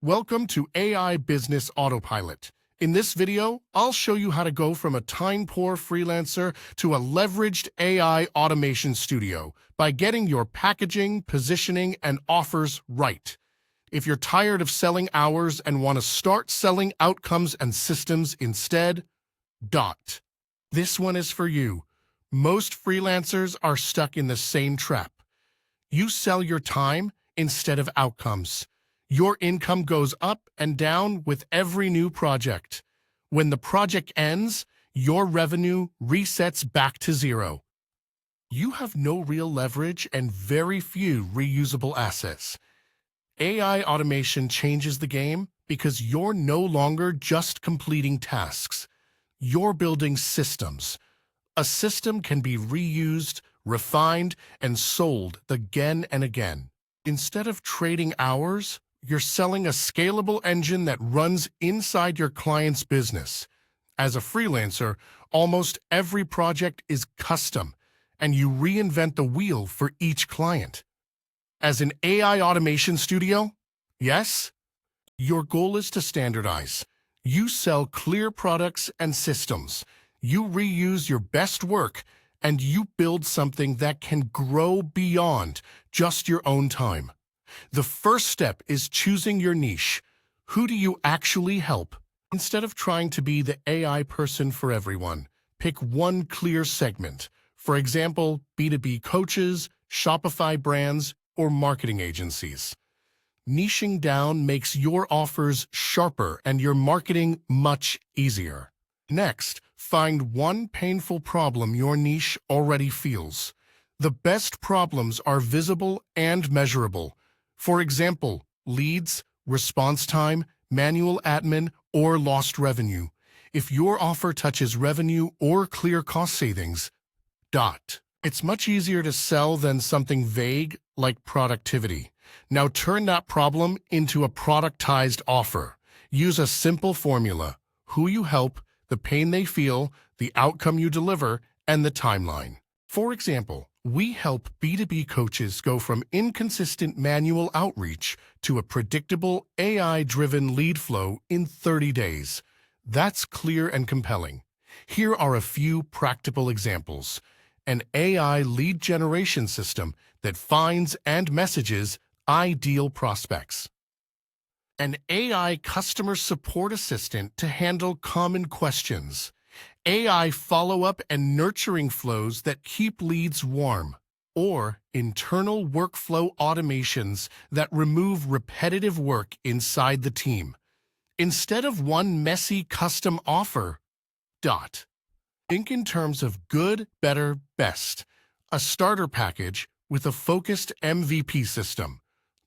Welcome to AI Business Autopilot. In this video, I'll show you how to go from a time-poor freelancer to a leveraged AI automation studio by getting your packaging, positioning, and offers right. If you're tired of selling hours and want to start selling outcomes and systems instead, this one is for you. Most freelancers are stuck in the same trap. You sell your time instead of outcomes. Your income goes up and down with every new project. When the project ends, your revenue resets back to zero. You have no real leverage and very few reusable assets. AI automation changes the game because you're no longer just completing tasks. You're building systems. A system can be reused, refined, and sold again and again. Instead of trading hours, you're selling a scalable engine that runs inside your client's business. As a freelancer, almost every project is custom, and you reinvent the wheel for each client. As an AI automation studio, yes, your goal is to standardize. You sell clear products and systems. You reuse your best work, and you build something that can grow beyond just your own time. The first step is choosing your niche. Who do you actually help? Instead of trying to be the AI person for everyone, pick one clear segment. For example, B2B coaches, Shopify brands, or marketing agencies. Niching down makes your offers sharper and your marketing much easier. Next, find one painful problem your niche already feels. The best problems are visible and measurable. For example, leads, response time, manual admin, or lost revenue. If your offer touches revenue or clear cost savings, it's much easier to sell than something vague like productivity. Now turn that problem into a productized offer. Use a simple formula: who you help, the pain they feel, the outcome you deliver, and the timeline. For example, we help B2B coaches go from inconsistent manual outreach to a predictable AI-driven lead flow in 30 days. That's clear and compelling. Here are a few practical examples. An AI lead generation system that finds and messages ideal prospects. An AI customer support assistant to handle common questions. AI follow-up and nurturing flows that keep leads warm. Or internal workflow automations that remove repetitive work inside the team. Instead of one messy custom offer, think in terms of good, better, best. A starter package with a focused MVP system.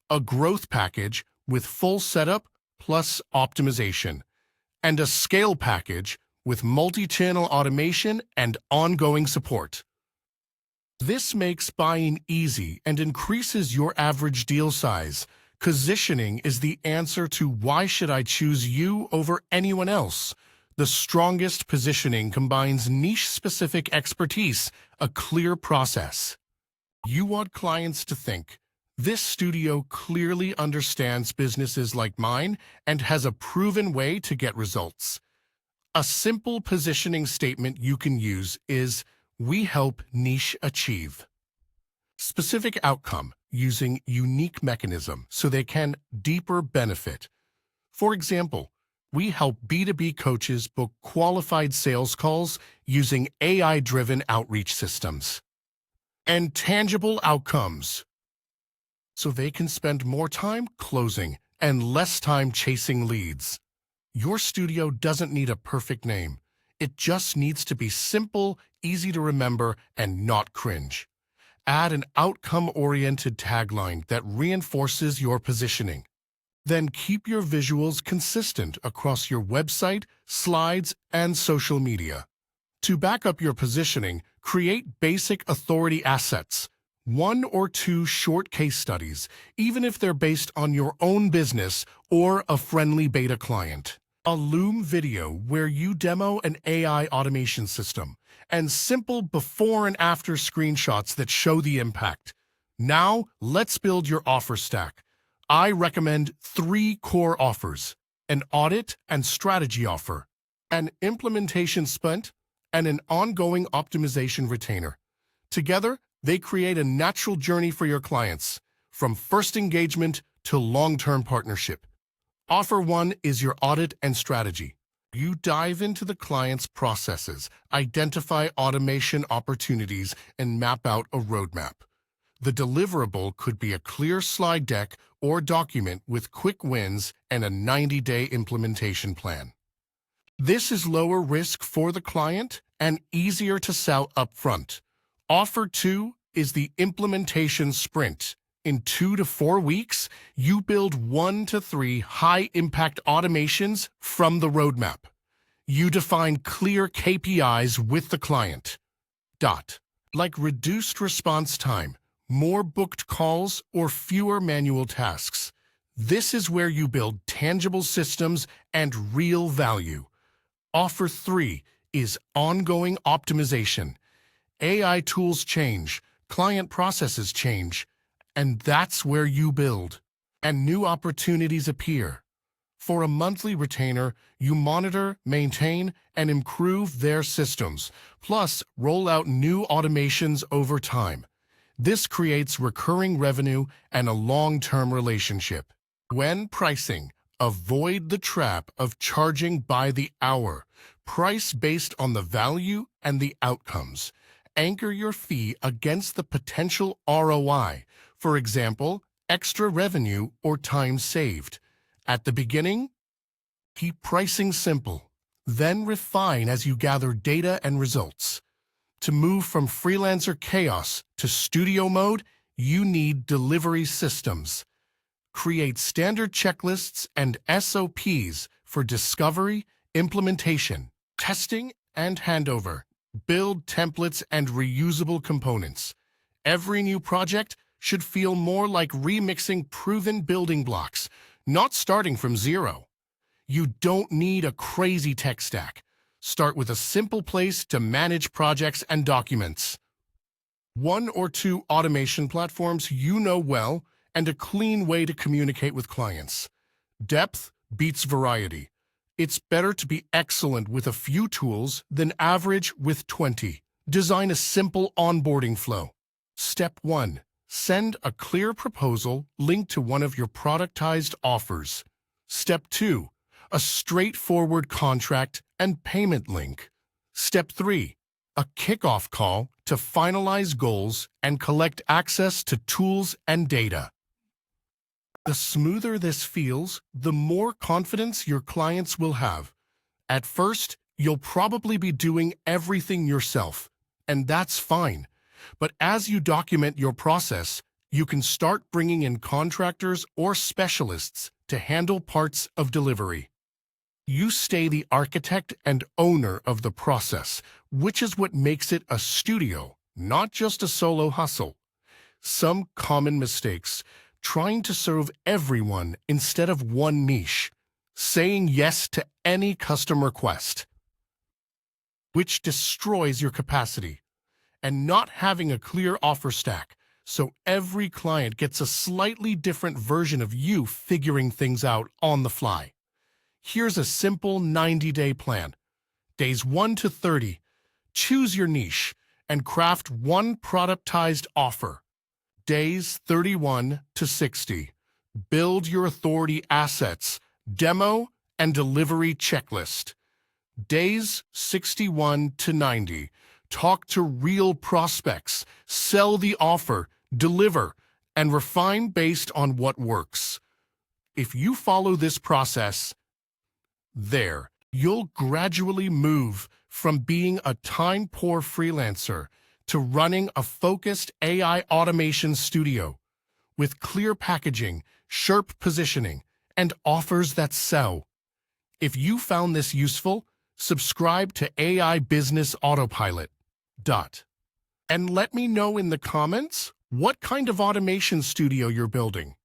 A growth package with full setup plus optimization. And a scale package with multi-channel automation and ongoing support. This makes buying easy and increases your average deal size. Positioning is the answer to why should I choose you over anyone else. The strongest positioning combines niche-specific expertise, a clear process. You want clients to think, this studio clearly understands businesses like mine and has a proven way to get results. A simple positioning statement you can use is, we help niche achieve specific outcome using unique mechanism so they can deeper benefit. For example, we help B2B coaches book qualified sales calls using AI-driven outreach systems. And tangible outcomes, so they can spend more time closing and less time chasing leads. Your studio doesn't need a perfect name. It just needs to be simple, easy to remember, and not cringe. Add an outcome-oriented tagline that reinforces your positioning. Then keep your visuals consistent across your website, slides, and social media. To back up your positioning, create basic authority assets. 1 or 2 short case studies, even if they're based on your own business or a friendly beta client. A Loom video where you demo an AI automation system, and simple before and after screenshots that show the impact. Now, let's build your offer stack. I recommend 3 core offers: an audit and strategy offer, an implementation sprint, and an ongoing optimization retainer. Together, they create a natural journey for your clients, from first engagement to long-term partnership. Offer 1 is your audit and strategy. You dive into the client's processes, identify automation opportunities, and map out a roadmap. The deliverable could be a clear slide deck or document with quick wins and a 90-day implementation plan. This is lower risk for the client and easier to sell upfront. Offer 2 is the implementation sprint. In 2 to 4 weeks, you build 1 to 3 high-impact automations from the roadmap. You define clear KPIs with the client. Like reduced response time, more booked calls, or fewer manual tasks. This is where you build tangible systems and real value. Offer 3 is ongoing optimization. AI tools change, client processes change, and that's where you build. And new opportunities appear. For a monthly retainer, you monitor, maintain, and improve their systems, plus roll out new automations over time. This creates recurring revenue and a long-term relationship. When pricing, avoid the trap of charging by the hour. Price based on the value and the outcomes. Anchor your fee against the potential ROI, for example, extra revenue or time saved. At the beginning, keep pricing simple, then refine as you gather data and results. To move from freelancer chaos to studio mode, you need delivery systems. Create standard checklists and SOPs for discovery, implementation, testing, and handover. Build templates and reusable components. Every new project should feel more like remixing proven building blocks, not starting from zero. You don't need a crazy tech stack. Start with a simple place to manage projects and documents. 1 or 2 automation platforms you know well, and a clean way to communicate with clients. Depth beats variety. It's better to be excellent with a few tools than average with 20. Design a simple onboarding flow. Step 1. Send a clear proposal linked to one of your productized offers. Step 2. A straightforward contract and payment link. Step 3. A kickoff call to finalize goals and collect access to tools and data. The smoother this feels, the more confidence your clients will have. At first, you'll probably be doing everything yourself, and that's fine. But as you document your process, you can start bringing in contractors or specialists to handle parts of delivery. You stay the architect and owner of the process, which is what makes it a studio, not just a solo hustle. Some common mistakes: trying to serve everyone instead of one niche, saying yes to any custom request, which destroys your capacity, and not having a clear offer stack, so every client gets a slightly different version of you figuring things out on the fly. Here's a simple 90-day plan. Days 1 to 30, choose your niche and craft one productized offer. Days 31 to 60, build your authority assets, demo, and delivery checklist. Days 61 to 90, talk to real prospects, sell the offer, deliver, and refine based on what works. If you follow this process, you'll gradually move from being a time-poor freelancer to running a focused AI automation studio with clear packaging, sharp positioning, and offers that sell. If you found this useful, subscribe to AI Business Autopilot. And let me know in the comments what kind of automation studio you're building.